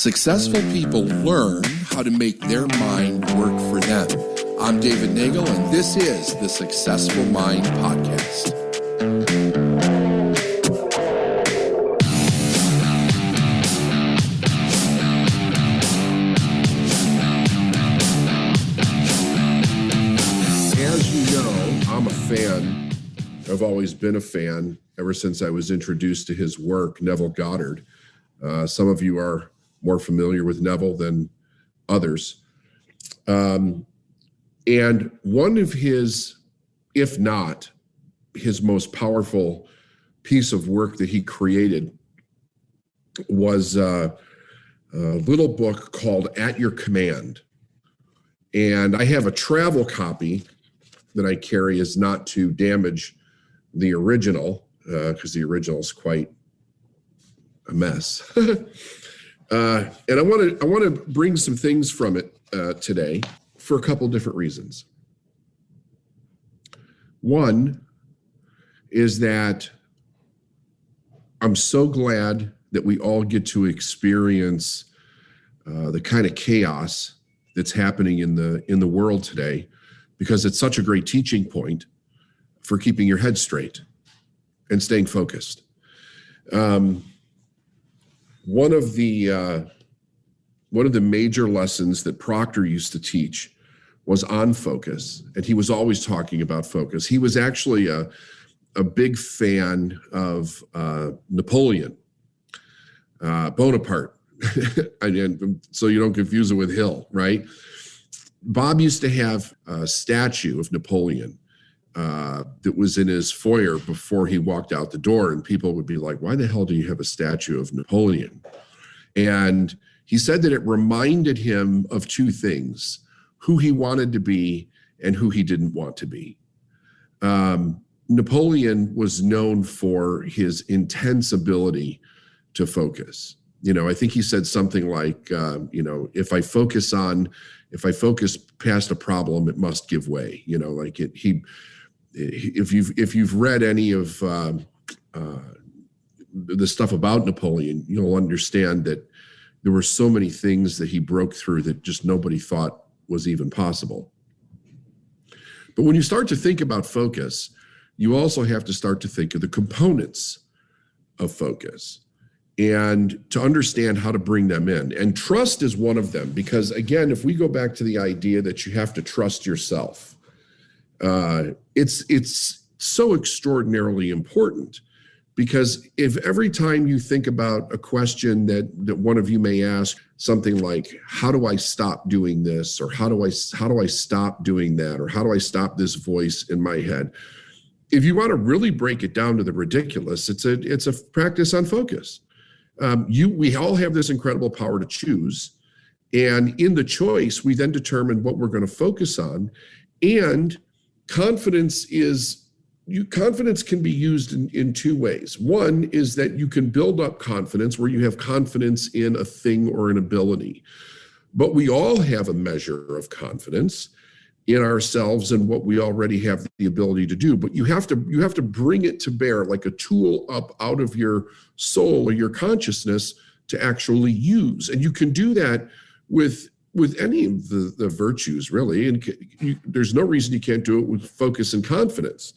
Successful people learn how to make their mind work for them. I'm David Nagel, and this is the Successful Mind Podcast. As you know, I'm a fan. I've always been a fan ever since I was introduced to his work, Neville Goddard. Some of you are more familiar with Neville than others. And one of his, if not his most powerful piece of work that he created was a little book called At Your Command. And I have a travel copy that I carry as not to damage the original, because the original is quite a mess. And I want to bring some things from it today for a couple different reasons. One is that I'm so glad that we all get to experience the kind of chaos that's happening in the world today, because it's such a great teaching point for keeping your head straight and staying focused. One of the major lessons that Proctor used to teach was on focus, and he was always talking about focus. He was actually a big fan of Napoleon Bonaparte, so you don't confuse it with Hill, right? Bob used to have a statue of Napoleon that was in his foyer before he walked out the door, and people would be like, why the hell do you have a statue of Napoleon? And he said that it reminded him of two things: who he wanted to be and who he didn't want to be. Napoleon was known for his intense ability to focus. I think he said something like, if I focus past a problem, it must give way. If you've read any of the stuff about Napoleon, you'll understand that there were so many things that he broke through that just nobody thought was even possible. But when you start to think about focus, you also have to start to think of the components of focus and to understand how to bring them in. And trust is one of them, because again, if we go back to the idea that you have to trust yourself, it's so extraordinarily important, because if every time you think about a question that one of you may ask, something like, how do I stop doing this? Or how do I stop doing that? Or how do I stop this voice in my head? If you want to really break it down to the ridiculous, it's a practice on focus. We all have this incredible power to choose. And in the choice, we then determine what we're going to focus on. And confidence can be used in two ways. One is that you can build up confidence where you have confidence in a thing or an ability. But we all have a measure of confidence in ourselves and what we already have the ability to do. But you have to bring it to bear like a tool up out of your soul or your consciousness to actually use. And you can do that with any of the virtues, really. And there's no reason you can't do it with focus and confidence.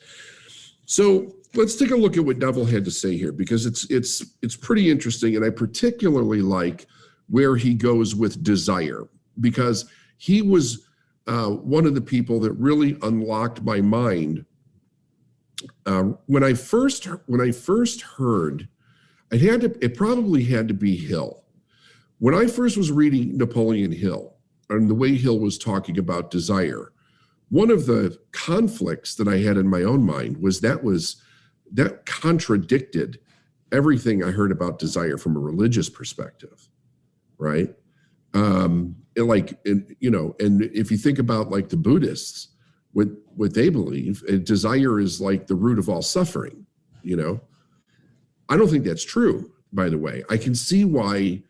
So let's take a look at what Neville had to say here, because it's pretty interesting. And I particularly like where he goes with desire, because he was one of the people that really unlocked my mind. When I first heard, it probably had to be Hill. When I first was reading Napoleon Hill and the way Hill was talking about desire, one of the conflicts that I had in my own mind was that contradicted everything I heard about desire from a religious perspective, right? And if you think about like the Buddhists, what they believe, desire is like the root of all suffering. I don't think that's true, by the way. I can see why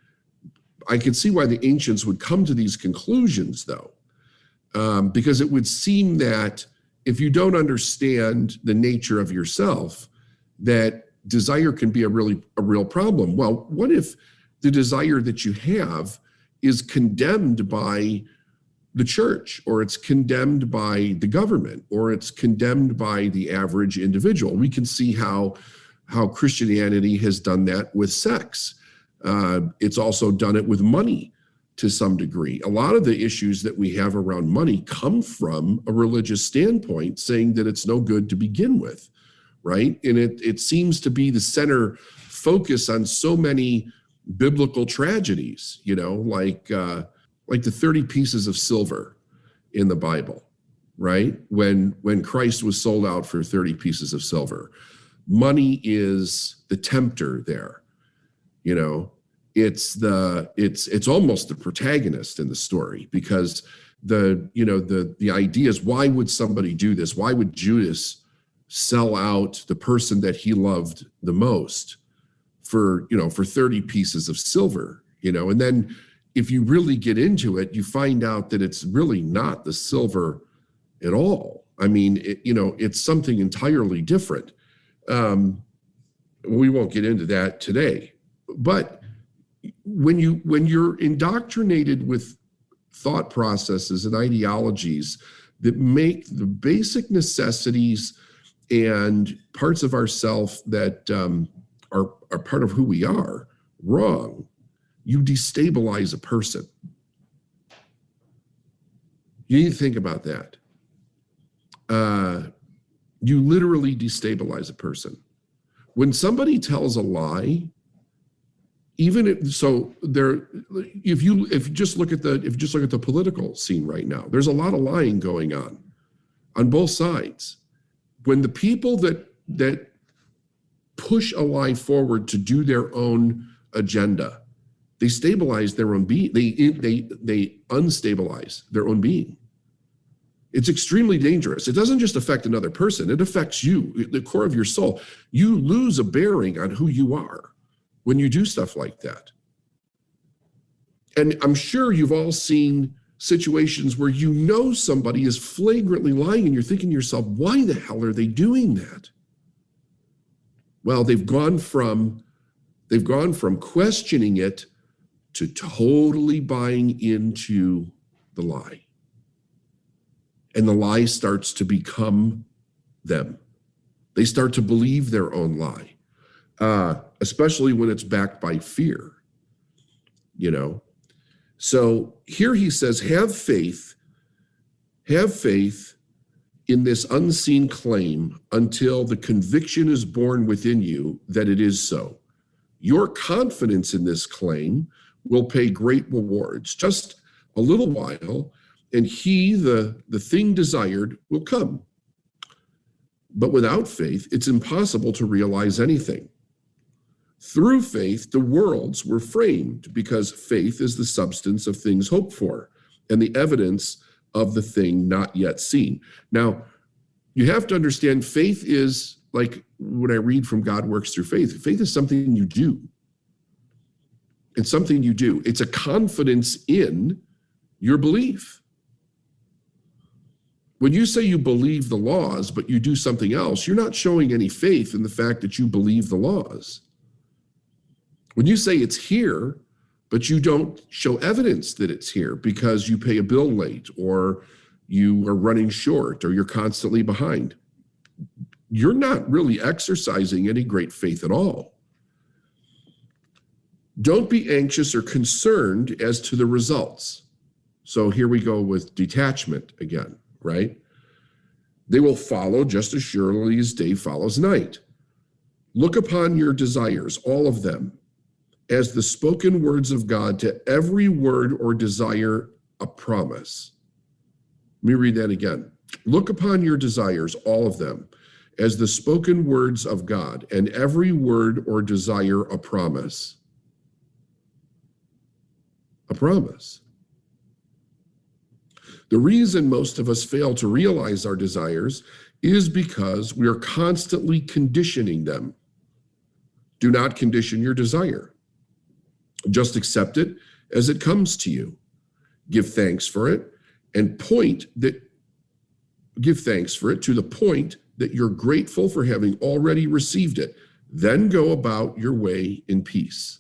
the ancients would come to these conclusions, though, because it would seem that if you don't understand the nature of yourself, that desire can be a real problem. Well, what if the desire that you have is condemned by the church, or it's condemned by the government, or it's condemned by the average individual. We can see how Christianity has done that with sex. It's also done it with money to some degree. A lot of the issues that we have around money come from a religious standpoint, saying that it's no good to begin with, right? And it seems to be the center focus on so many biblical tragedies, like the 30 pieces of silver in the Bible, right? When Christ was sold out for 30 pieces of silver. Money is the tempter there, it's almost the protagonist in the story, because the idea is, why would somebody do this? Why would Judas sell out the person that he loved the most for 30 pieces of silver, and then if you really get into it, you find out that it's really not the silver at all. I mean, it's something entirely different. We won't get into that today, but when you're indoctrinated with thought processes and ideologies that make the basic necessities and parts of ourself that are part of who we are wrong, you destabilize a person. You need to think about that. You literally destabilize a person. When somebody tells a lie, if you just look at the political scene right now, there's a lot of lying going on both sides. When the people that push a lie forward to do their own agenda, they stabilize their own being. They unstabilize their own being. It's extremely dangerous. It doesn't just affect another person. It affects you, the core of your soul. You lose a bearing on who you are when you do stuff like that. And I'm sure you've all seen situations where somebody is flagrantly lying and you're thinking to yourself, why the hell are they doing that? Well, they've gone from questioning it to totally buying into the lie. And the lie starts to become them. They start to believe their own lie, especially when it's backed by fear, So here he says, have faith in this unseen claim until the conviction is born within you that it is so. Your confidence in this claim will pay great rewards. Just a little while, and the thing desired will come. But without faith, it's impossible to realize anything. Through faith, the worlds were framed, because faith is the substance of things hoped for and the evidence of the thing not yet seen. Now, you have to understand, faith is, like when I read from God Works Through Faith, faith is something you do. It's something you do. It's a confidence in your belief. When you say you believe the laws, but you do something else, you're not showing any faith in the fact that you believe the laws. When you say it's here, but you don't show evidence that it's here because you pay a bill late, or you are running short, or you're constantly behind, you're not really exercising any great faith at all. Don't be anxious or concerned as to the results. So here we go with detachment again, right? They will follow just as surely as day follows night. Look upon your desires, all of them, as the spoken words of God, to every word or desire a promise. Let me read that again. Look upon your desires, all of them, as the spoken words of God, and every word or desire a promise. A promise. The reason most of us fail to realize our desires is because we are constantly conditioning them. Do not condition your desire. Just accept it as it comes to you. Give thanks for it, and give thanks for it to the point that you're grateful for having already received it. Then go about your way in peace.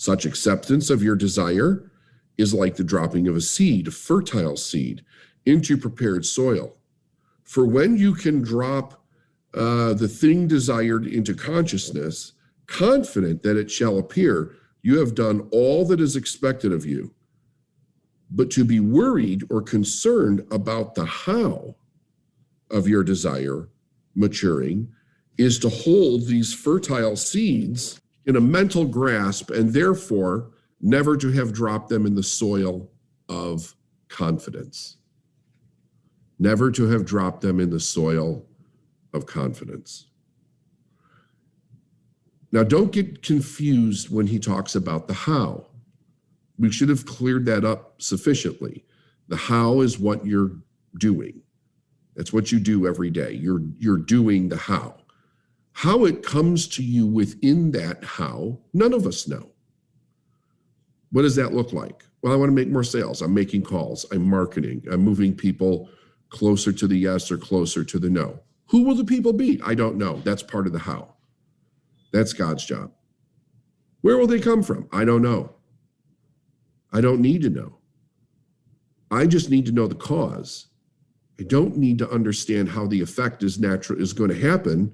Such acceptance of your desire is like the dropping of a seed, a fertile seed, into prepared soil. For when you can drop the thing desired into consciousness, confident that it shall appear, you have done all that is expected of you. But to be worried or concerned about the how of your desire maturing is to hold these fertile seeds in a mental grasp and therefore never to have dropped them in the soil of confidence. Never to have dropped them in the soil of confidence. Now, don't get confused when he talks about the how. We should have cleared that up sufficiently. The how is what you're doing. That's what you do every day. You're doing the how. How it comes to you within that how, none of us know. What does that look like? Well, I want to make more sales. I'm making calls. I'm marketing. I'm moving people closer to the yes or closer to the no. Who will the people be? I don't know. That's part of the how. That's God's job. Where will they come from? I don't know. I don't need to know. I just need to know the cause. I don't need to understand how the effect is going to happen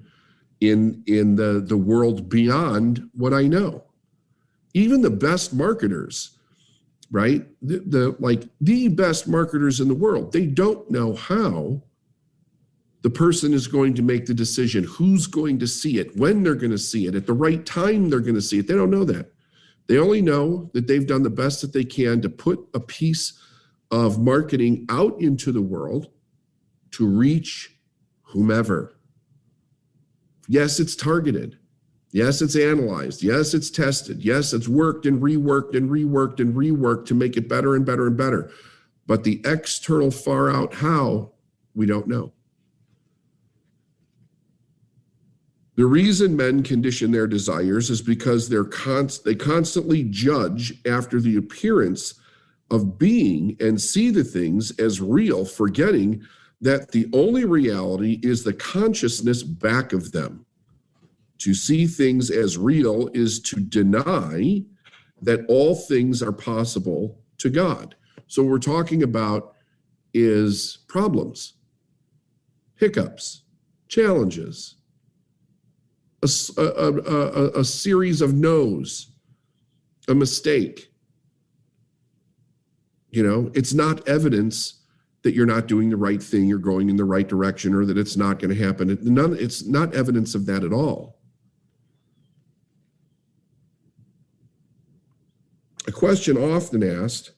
in the world beyond what I know. Even the best marketers, right? The best marketers in the world, they don't know how the person is going to make the decision, who's going to see it, when they're going to see it, at the right time they're going to see it. They don't know that. They only know that they've done the best that they can to put a piece of marketing out into the world to reach whomever. Yes, it's targeted. Yes, it's analyzed. Yes, it's tested. Yes, it's worked and reworked and reworked and reworked to make it better and better and better. But the external far out how, we don't know. The reason men condition their desires is because they constantly judge after the appearance of being and see the things as real, forgetting that the only reality is the consciousness back of them. To see things as real is to deny that all things are possible to God. So what we're talking about is problems, hiccups, challenges, a series of no's, a mistake. You know, it's not evidence that you're not doing the right thing, you're going in the right direction, or that it's not going to happen. It's not evidence of that at all. A question often asked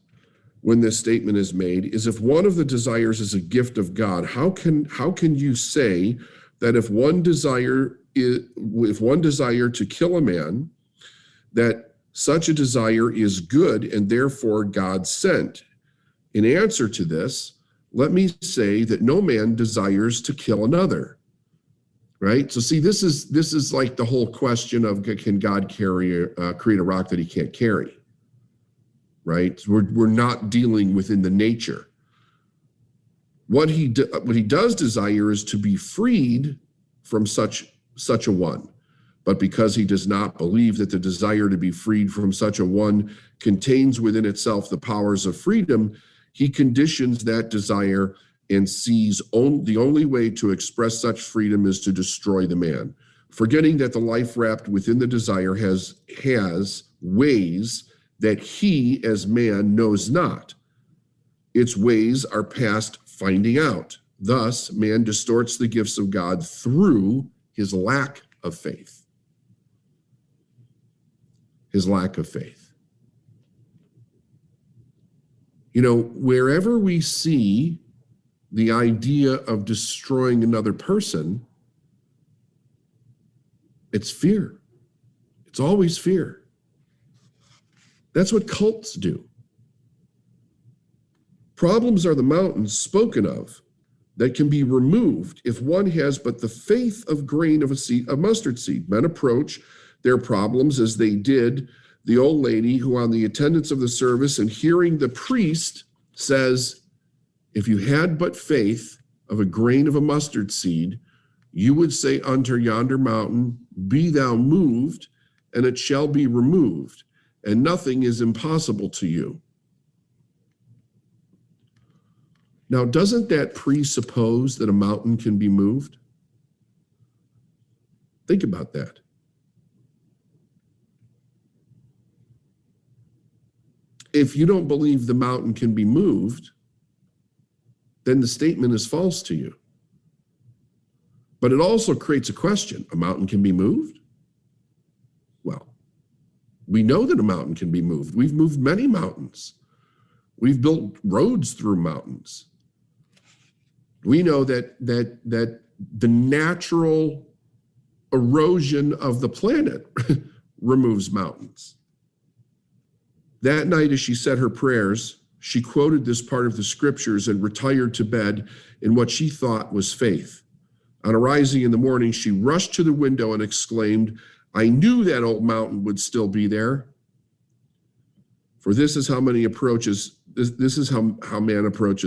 when this statement is made is, if one of the desires is a gift of God, how can you say that if one desire to kill a man, that such a desire is good and therefore God sent? In answer to this, let me say that no man desires to kill another. Right? So see, this is like the whole question of, can God create a rock that he can't carry? Right? We're not dealing within the nature. What he does desire is to be freed from such a one. But because he does not believe that the desire to be freed from such a one contains within itself the powers of freedom, he conditions that desire and sees the only way to express such freedom is to destroy the man, forgetting that the life wrapped within the desire has ways that he as man knows not. Its ways are past finding out. Thus, man distorts the gifts of God through his lack of faith. His lack of faith. You know, wherever we see the idea of destroying another person, it's fear. It's always fear. That's what cults do. Problems are the mountains spoken of that can be removed if one has but the faith of grain of a mustard seed. Men approach their problems as they did the old lady who, on the attendance of the service and hearing the priest, says, if you had but faith of a grain of a mustard seed, you would say unto yonder mountain, be thou moved, and it shall be removed. and nothing is impossible to you. Now, doesn't that presuppose that a mountain can be moved? Think about that. If you don't believe the mountain can be moved, then the statement is false to you. But it also creates a question. A mountain can be moved? Well, we know that a mountain can be moved. We've moved many mountains. We've built roads through mountains. We know that the natural erosion of the planet removes mountains. That night, as she said her prayers, she quoted this part of the scriptures and retired to bed in what she thought was faith. On arising in the morning, she rushed to the window and exclaimed, "I knew that old mountain would still be there." For this is how man approaches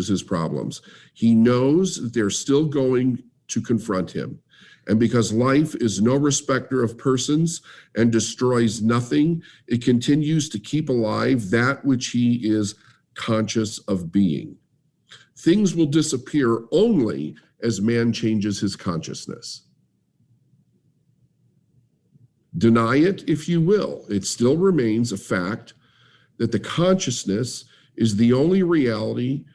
his problems. He knows that they're still going to confront him. And because life is no respecter of persons and destroys nothing, it continues to keep alive that which he is conscious of being. Things will disappear only as man changes his consciousness. Deny it if you will. It still remains a fact that the consciousness is the only reality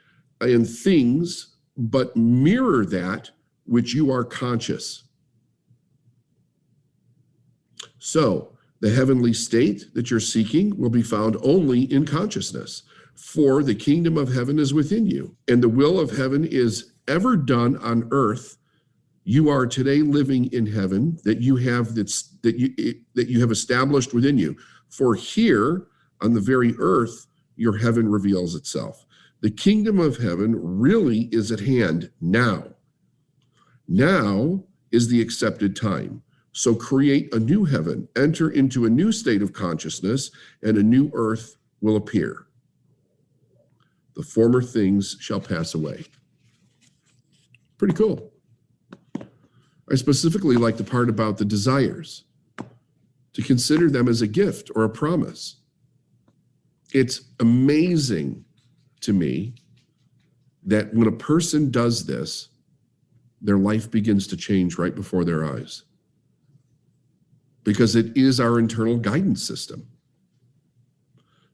in things but mirror that which you are conscious. So, the heavenly state that you're seeking will be found only in consciousness, for the kingdom of heaven is within you, and the will of heaven is ever done on earth. You are today living in heaven that you have established within you. For here on the very earth, your heaven reveals itself. The kingdom of heaven really is at hand now. Now is the accepted time. So create a new heaven, enter into a new state of consciousness, and a new earth will appear. The former things shall pass away. Pretty cool. I specifically like the part about the desires, to consider them as a gift or a promise. It's amazing to me that when a person does this, their life begins to change right before their eyes. Because it is our internal guidance system.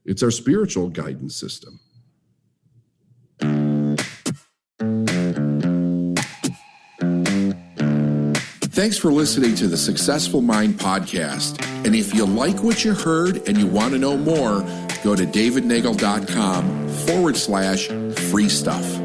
It's our spiritual guidance system. Thanks for listening to the Successful Mind podcast. And if you like what you heard and you want to know more, go to davidnagel.com/free stuff.